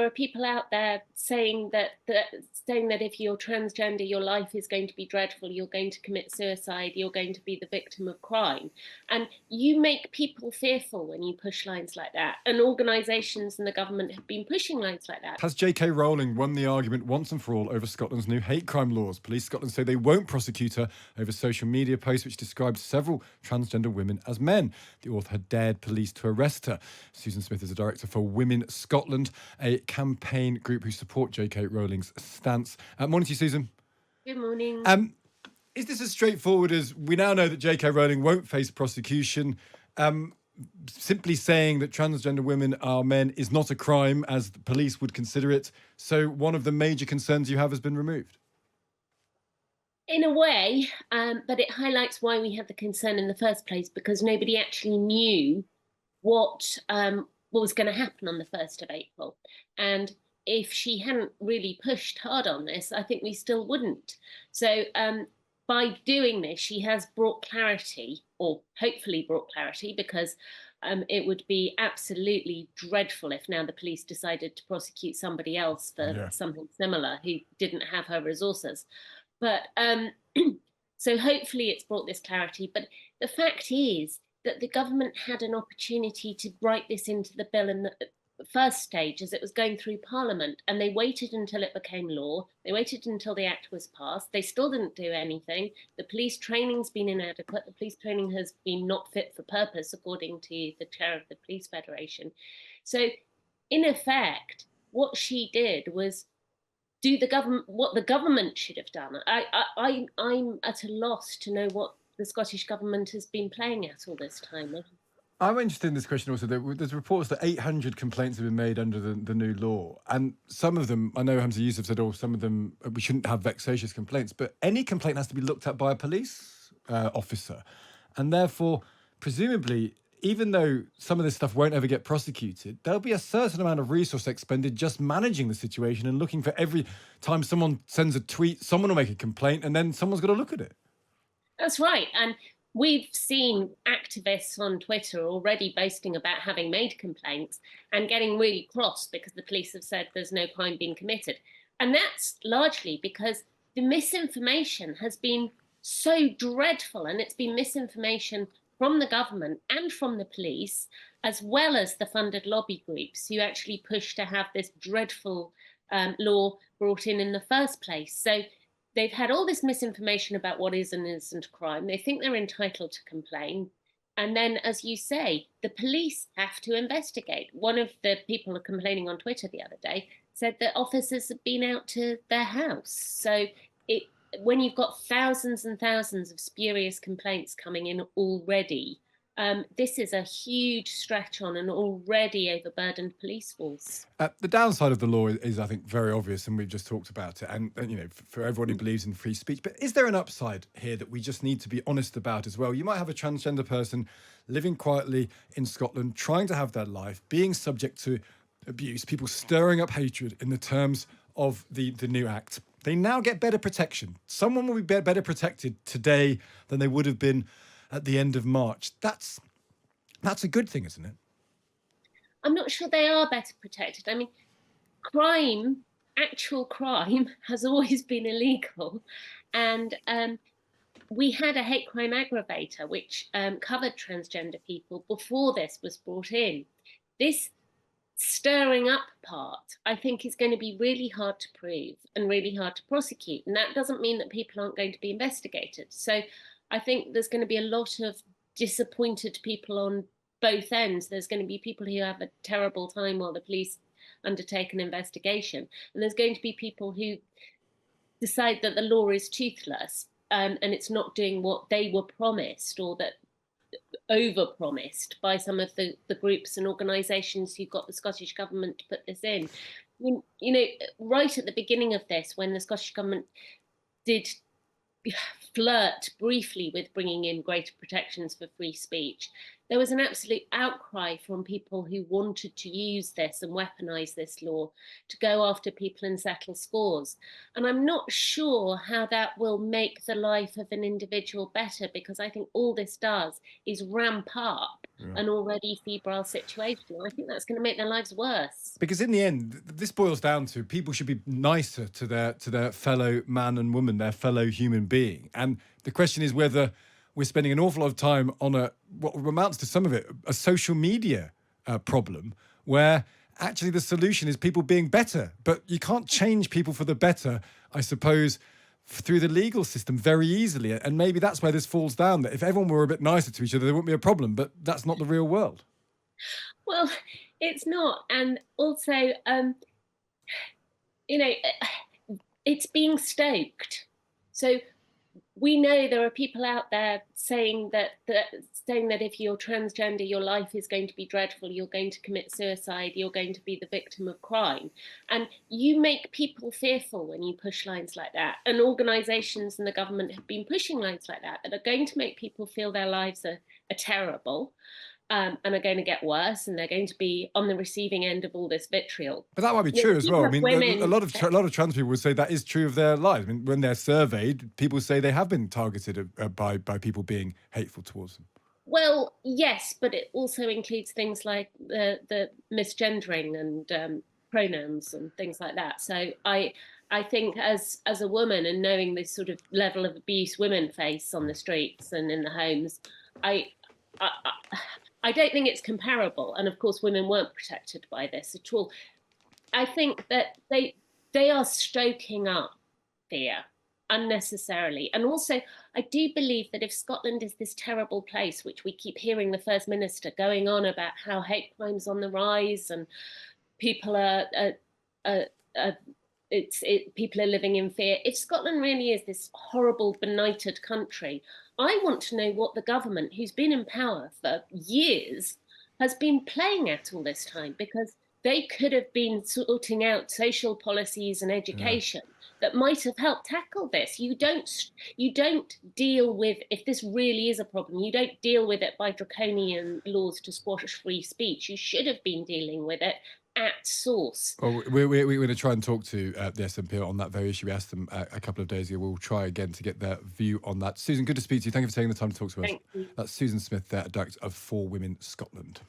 are people out there saying that if you're transgender, your life is going to be dreadful, you're going to commit suicide, you're going to be the victim of crime. And you make people fearful when you push lines like that. And organisations and the government have been pushing lines like that. Has J.K. Rowling won the argument once and for all over Scotland's new hate crime laws? Police Scotland say they won't prosecute her over social media posts which described several transgender women as men. The author had dared police to arrest her. Susan Smith is a director for Women Scotland, a campaign group who support J.K. Rowling's stance. Morning to you, Susan. Good morning. Is this as straightforward as we now know that J.K. Rowling won't face prosecution? Simply saying that transgender women are men is not a crime as the police would consider it. So one of the major concerns you have has been removed. In a way, but it highlights why we had the concern in the first place, because nobody actually knew what was going to happen on the 1st of April. And if she hadn't really pushed hard on this, I think we still wouldn't. So by doing this, she has brought clarity, or hopefully brought clarity, because it would be absolutely dreadful if now the police decided to prosecute somebody else for something similar who didn't have her resources. But so hopefully it's brought this clarity. But the fact is that the government had an opportunity to write this into the bill in the first stage as it was going through Parliament, and they waited until it became law. They waited until the act was passed. They still didn't do anything. The police training's been inadequate. The police training has been not fit for purpose, according to the chair of the Police Federation. So in effect, what she did was do what the government should have done. I'm at a loss to know what the Scottish government has been playing at all this time. I'm interested in this question also. There's reports that 800 complaints have been made under the new law. And some of them, I know Hamza Yusuf said, some of them, we shouldn't have vexatious complaints. But any complaint has to be looked at by a police officer. And therefore, presumably, even though some of this stuff won't ever get prosecuted, there'll be a certain amount of resource expended just managing the situation and looking for every time someone sends a tweet, someone will make a complaint, and then someone's got to look at it. That's right. And we've seen activists on Twitter already boasting about having made complaints and getting really cross because the police have said there's no crime being committed. And that's largely because the misinformation has been so dreadful, and it's been misinformation from the government and from the police, as well as the funded lobby groups who actually push to have this dreadful law brought in the first place. So they've had all this misinformation about what is and isn't a crime. They think they're entitled to complain. And then, as you say, the police have to investigate. One of the people complaining on Twitter the other day said that officers have been out to their house. So when you've got thousands and thousands of spurious complaints coming in already, this is a huge stretch on an already overburdened police force. The downside of the law is, I think, very obvious, and we've just talked about it. And for everyone who believes in free speech, but is there an upside here that we just need to be honest about as well? You might have a transgender person living quietly in Scotland, trying to have their life, being subject to abuse, people stirring up hatred in the terms of the new act. They now get better protection. Someone will be better protected today than they would have been at the end of March. That's a good thing, isn't it? I'm not sure they are better protected. I mean, actual crime has always been illegal. And we had a hate crime aggravator, which covered transgender people before this was brought in. This stirring up part, I think, is going to be really hard to prove and really hard to prosecute. And that doesn't mean that people aren't going to be investigated. So I think there's going to be a lot of disappointed people on both ends. There's going to be people who have a terrible time while the police undertake an investigation. And there's going to be people who decide that the law is toothless and it's not doing what they were promised, or that over-promised by some of the groups and organisations who got the Scottish Government to put this in. Right at the beginning of this, when the Scottish Government did flirt briefly with bringing in greater protections for free speech, there was an absolute outcry from people who wanted to use this and weaponize this law to go after people and settle scores. And I'm not sure how that will make the life of an individual better, because I think all this does is ramp up Yeah. an already febrile situation. I think that's going to make their lives worse. Because in the end, this boils down to people should be nicer to their fellow man and woman, their fellow human being. And the question is whether we're spending an awful lot of time on what amounts to some of it a social media problem, where actually the solution is people being better. But you can't change people for the better, I suppose, through the legal system very easily. And maybe that's where this falls down, that if everyone were a bit nicer to each other, there wouldn't be a problem. But that's not the real world. Well, it's not. And also, you know, it's being stoked. So we know there are people out there saying that if you're transgender, your life is going to be dreadful, you're going to commit suicide, you're going to be the victim of crime. And you make people fearful when you push lines like that. And organizations and the government have been pushing lines like that are going to make people feel their lives are terrible. And are going to get worse, and they're going to be on the receiving end of all this vitriol. But that might be You know, true as well. I mean, women, a lot of trans people would say that is true of their lives. I mean, when they're surveyed, people say they have been targeted by people being hateful towards them. well, yes, but it also includes things like the misgendering and pronouns and things like that. So I think as a woman, and knowing this sort of level of abuse women face on the streets and in the homes, I, I I don't think it's comparable. And of course, women weren't protected by this at all. I think that they are stoking up fear unnecessarily. And also, I do believe that if Scotland is this terrible place, which we keep hearing the First Minister going on about how hate crime's on the rise and people people are living in fear. If Scotland really is this horrible, benighted country, I want to know what the government, who's been in power for years, has been playing at all this time, because they could have been sorting out social policies and Yeah. education that might have helped tackle this. You don't deal with, if this really is a problem, you don't deal with it by draconian laws to squash free speech. You should have been dealing with it at source. Well, we're going to try and talk to the SNP on that very issue. We asked them a couple of days ago. We'll try again to get their view on that. Susan, good to speak to you. Thank you for taking the time to talk to us. Thank you. That's Susan Smith, there, Director of For Women Scotland.